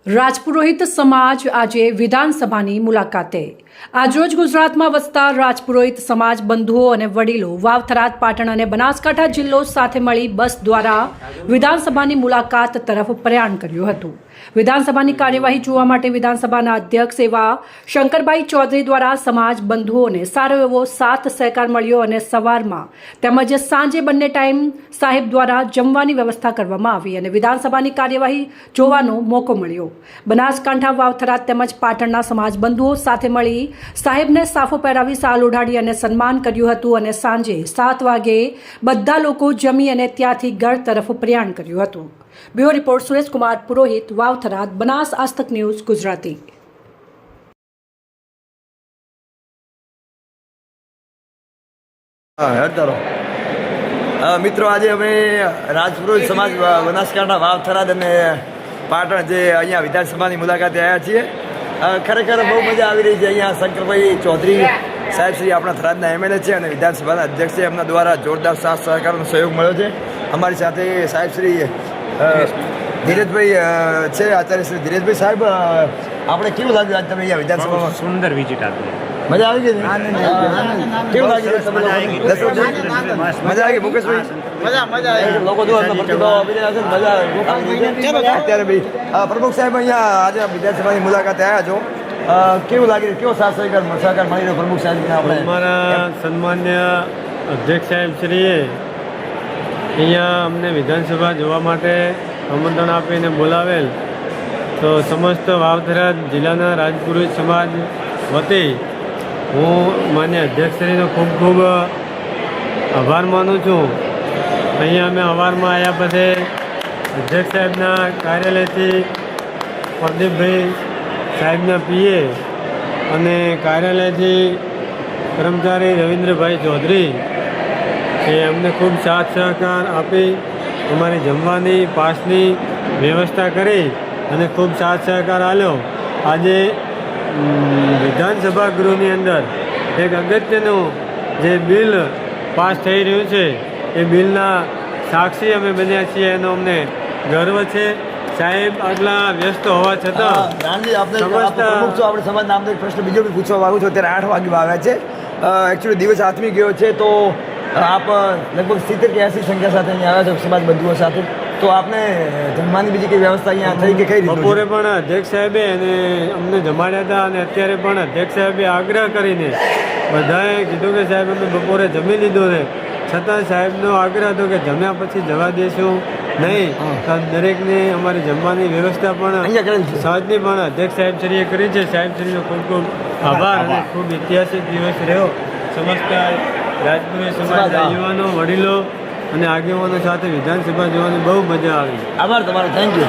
રાજપુરોહિત સમાજ આજે વિધાનસભાની મુલાકાતે આજરોજ ગુજરાતમાં વસતા રાજપુરોહિત સમાજ બંધુઓ અને વડીલો વાવ-થરાદ, પાટણ અને બનાસકાંઠા જિલ્લો સાથે મળી બસ દ્વારા વિધાનસભાની મુલાકાત તરફ પ્રયાણ કર્યું હતું। વિધાનસભાની કાર્યવાહી જોવા માટે વિધાનસભાના અધ્યક્ષ એવા શંકરભાઈ ચૌધરી દ્વારા સમાજ બંધુઓને સારો એવો સાથ સહકાર મળ્યો અને સવારમાં તેમજ સાંજે બંને ટાઈમ સાહેબ દ્વારા જમવાની વ્યવસ્થા કરવામાં આવી અને વિધાનસભાની કાર્યવાહી જોવાનો મોકો મળ્યો। બનાસકાંઠા, વાવ-થરાદ તેમજ પાટણના સમાજ બંધુઓ સાથે મળી સાહેબને સાફો પહેરાવી સાલ ઓઢાડી અને સન્માન કર્યું હતું અને સાંજે 7 વાગે બધા લોકો જમી અને ત્યાંથી ઘર તરફ પ્રયાણ કર્યું હતું। બ્યુરો રિપોર્ટ સુરેશ કુમાર પુરોહિત, વાવ-થરાદ, બનાસ આસ્તક ન્યૂઝ ગુજરાતી। મિત્રો, આજે અમે રાજપુરોહિત સમાજ બનાસકાંઠા, વાવ-થરાદ અને પાટણ જે અહીંયા વિધાનસભાની મુલાકાતે આવ્યા છીએ। ખરેખર બહુ મજા આવી રહી છે। અહીંયા શંકરભાઈ ચૌધરી સાહેબ શ્રી આપણા થરાદના એમએલએ છે અને વિધાનસભાના અધ્યક્ષ છે। એમના દ્વારા જોરદાર સાથ સહકારનો સહયોગ મળ્યો છે। અમારી સાથે સાહેબ શ્રી ધીરજભાઈ છે, આચાર્ય શ્રી ધીરજભાઈ સાહેબ। આપણે કેવું લાગ્યું આજ તમે અહીંયા વિધાનસભામાં? સુંદર વિઝિટ આપી, મજા આવી ગઈ? કેવું લાગ્યું? મજા આવી ગઈ મુકેશભાઈ? લોકો જો પ્રતિભાવ આપી રહ્યા છે, મજા અત્યારે ભાઈ પ્રમુખ સાહેબ અહીંયા આજે વિધાનસભાની મુલાકાતે આવ્યા છો, કેવું લાગે? કેવો સાથ સહકાર મળી રહ્યો પ્રમુખ સાહેબ? આપણે અમારા સન્માન્ય અધ્યક્ષ સાહેબ શ્રીએ અહીંયા અમને વિધાનસભા જોવા માટે આમંત્રણ આપીને બોલાવેલ, તો સમસ્ત વાવ-થરાદ જિલ્લાના રાજપુરોહિત સમાજ વતી હું માન્ય અધ્યક્ષશ્રીનો ખૂબ ખૂબ આભાર માનું છું। અહીંયા અમે સવારમાં આવ્યા પછી અધ્યક્ષ સાહેબના કાર્યાલયથી પ્રદીપભાઈ સાહેબના પીએ અને કાર્યાલયથી કર્મચારી રવિન્દ્રભાઈ ચૌધરી એ અમને ખૂબ સાથ સહકાર આપી અમારી જમવાની પાસની વ્યવસ્થા કરી અને ખૂબ સાથ સહકાર આપ્યો। આજે વિધાનસભા ગૃહની અંદર એક અગત્યનું જે બિલ પાસ થઈ રહ્યું છે એ બિલના સાક્ષી અમે બન્યા છીએ, એનો અમને ગર્વ છે। સાહેબ આટલા વ્યસ્ત હોવા છતાં આપણે સમાજ નામનો એક પ્રશ્ન બીજો બી પૂછવા માંગુ છું। અત્યારે 8 વાગ્યા આવ્યા છે, એકચ્યુઅલી દિવસ આથમી ગયો છે, તો આપ લગભગ 70 કે 80 સંખ્યા સાથે અહીંયા આવ્યા છો સમાજ બંધુઓ સાથે, તો આપને જમવાની બીજી કઈ વ્યવસ્થા અહીંયા થઈ કે કઈ રીતે? બપોરે પણ અધ્યક્ષ સાહેબે અને અમને જમાડ્યા હતા અને અત્યારે પણ અધ્યક્ષ સાહેબે આગ્રહ કરીને બધાએ કીધું કે સાહેબ અમે બપોરે જમી લીધું ને, છતાં સાહેબનો આગ્રહ હતો કે જમ્યા પછી જવા દેશું નહીં, દરેકને અમારી જમવાની વ્યવસ્થા પણ સહજની પણ અધ્યક્ષ સાહેબશ્રીએ કરી છે। સાહેબશ્રીનો ખૂબ ખૂબ આભાર અને ખૂબ ઐતિહાસિક દિવસ રહ્યો। સમસ્ત રાજપુરોહિત સમાજના યુવાનો, વડીલો અને આગેવાનો સાથે વિધાનસભા જોવાની બહુ મજા આવી। આભાર તમારો, થેન્ક યુ।